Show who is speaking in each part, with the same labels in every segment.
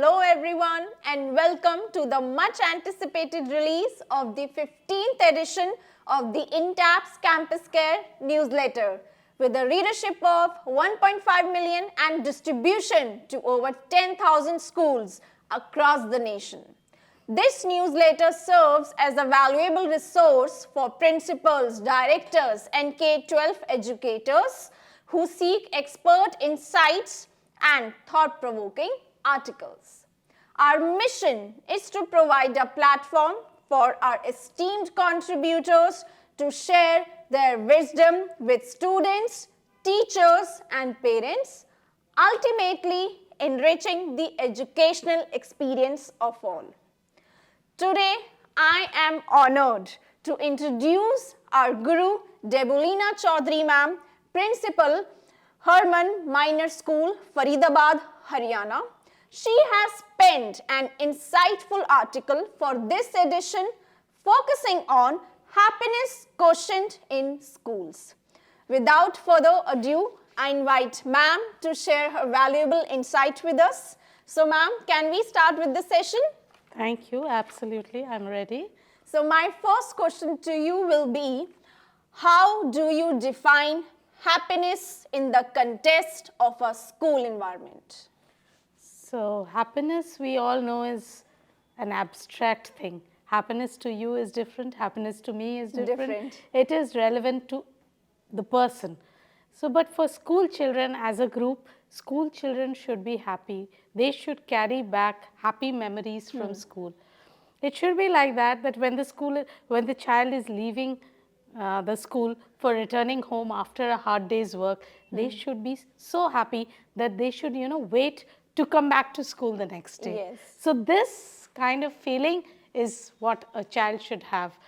Speaker 1: Hello everyone and welcome to the much anticipated release of the 15th edition of the INTAP's Campus Care newsletter with a readership of 1.5 million and distribution to over 10,000 schools across the nation. This newsletter serves as a valuable resource for principals, directors and K-12 educators who seek expert insights and thought-provoking articles. Our mission is to provide a platform for our esteemed contributors to share their wisdom with students, teachers, and parents, ultimately enriching the educational experience of all. Today, I am honored to introduce our Guru, Deboleena Chowdhuri ma'am, Principal, Hermann Gmeiner School, Faridabad, Haryana. She has penned an insightful article for this edition focusing on happiness quotient in schools. Without further ado, I invite ma'am to share her valuable insight with us. So ma'am, can we start with the session?
Speaker 2: Thank you. Absolutely. I'm ready.
Speaker 1: So my first question to you will be, how do you define happiness in the context of a school environment?
Speaker 2: So happiness, we all know, is an abstract thing. Happiness to you is different. Happiness to me is different. It is relevant to the person. So, but for school children as a group, school children should be happy. They should carry back happy memories from school. It should be like that, that when the child is leaving the school for returning home after a hard day's work, they should be so happy that they should, wait to come back to school the next day.
Speaker 1: Yes.
Speaker 2: So this kind of feeling is what a child should have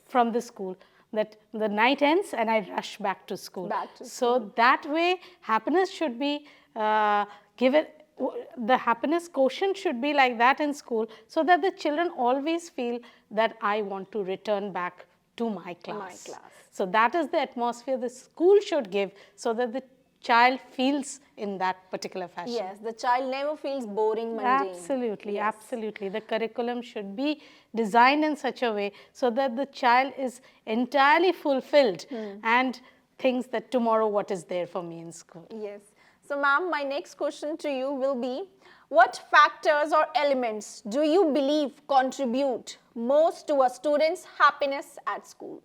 Speaker 2: from the school, that the night ends and I rush back to school. So that way, happiness should be given. The happiness quotient should be like that in school, so that the children always feel that I want to return back to my class. So that is the atmosphere the school should give, so that the child feels in that particular fashion.
Speaker 1: Yes, the child never feels boring, mundane.
Speaker 2: Absolutely, absolutely. The curriculum should be designed in such a way so that the child is entirely fulfilled and thinks that tomorrow what is there for me in school.
Speaker 1: Yes. So ma'am, my next question to you will be, what factors or elements do you believe contribute most to a student's happiness at school?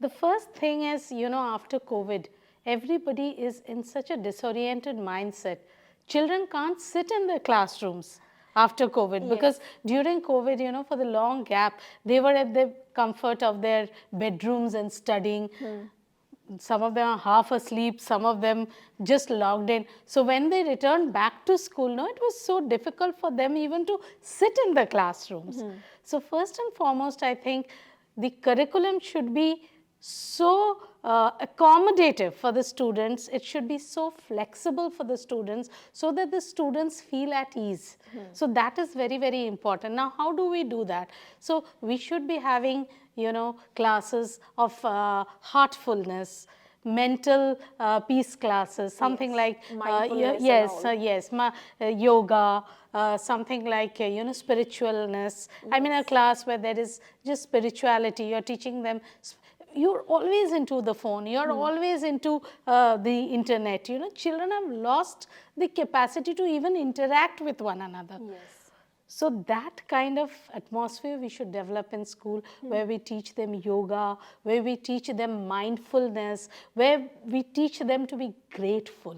Speaker 2: The first thing is, after COVID, everybody is in such a disoriented mindset. Children can't sit in their classrooms after COVID because during COVID, for the long gap, they were at the comfort of their bedrooms and studying. Some of them are half asleep, some of them just logged in. So when they returned back to school, it was so difficult for them even to sit in the classrooms. So first and foremost, I think the curriculum should be so accommodative for the students. It should be so flexible for the students so that the students feel at ease. So that is very, very important. Now, how do we do that? So we should be having, classes of heartfulness, mental peace classes, something like yoga, something like spiritualness. I mean, a class where there is just spirituality. You're teaching them. You're always into the phone. You're always into the internet. Children have lost the capacity to even interact with one another. So that kind of atmosphere we should develop in school, where we teach them yoga, where we teach them mindfulness, where we teach them to be grateful.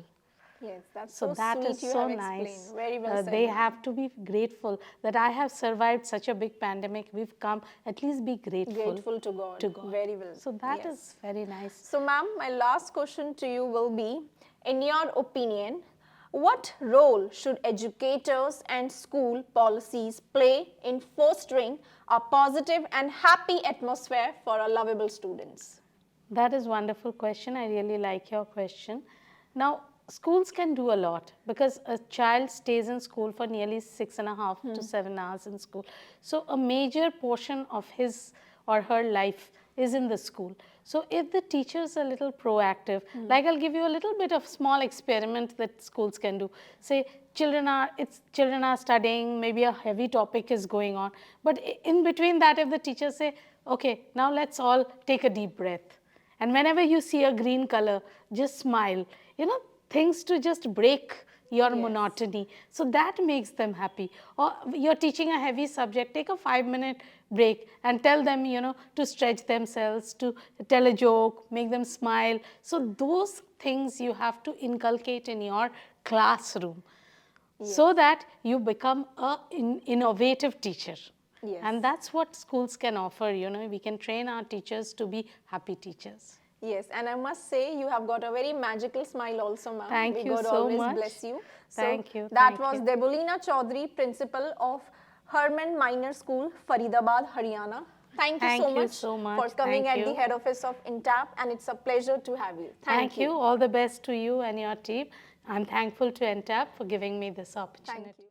Speaker 1: Yes, that's so
Speaker 2: that
Speaker 1: sweet.
Speaker 2: is
Speaker 1: You
Speaker 2: so
Speaker 1: have
Speaker 2: nice.
Speaker 1: Explained. Very well said.
Speaker 2: They have to be grateful that I have survived such a big pandemic. We've come, at least be grateful.
Speaker 1: Grateful to God. Very well.
Speaker 2: So that is very nice.
Speaker 1: So ma'am, my last question to you will be, in your opinion, what role should educators and school policies play in fostering a positive and happy atmosphere for our lovable students?
Speaker 2: That is a wonderful question. I really like your question. Now, schools can do a lot because a child stays in school for nearly 6.5 to 7 hours in school. So a major portion of his or her life is in the school. So if the teachers are a little proactive, like I'll give you a little bit of small experiment that schools can do. Say, children are studying, maybe a heavy topic is going on, but in between that, if the teachers say, okay, now let's all take a deep breath, and whenever you see a green color, just smile, things to just break your monotony. So that makes them happy. Or you're teaching a heavy subject, take a 5-minute break and tell them, to stretch themselves, to tell a joke, make them smile. So those things you have to inculcate in your classroom so that you become an innovative teacher.
Speaker 1: Yes.
Speaker 2: And that's what schools can offer, we can train our teachers to be happy teachers.
Speaker 1: Yes, and I must say you have got a very magical smile also, ma'am.
Speaker 2: Thank you
Speaker 1: God
Speaker 2: so
Speaker 1: always
Speaker 2: much.
Speaker 1: bless you.
Speaker 2: Thank you.
Speaker 1: That was Deboleena Chowdhuri, principal of Hermann Gmeiner School, Faridabad, Haryana. Thank you so much for coming at the head office of INTAP, and it's a pleasure to have you.
Speaker 2: Thank you. All the best to you and your team. I'm thankful to INTAP for giving me this opportunity.
Speaker 1: Thank you.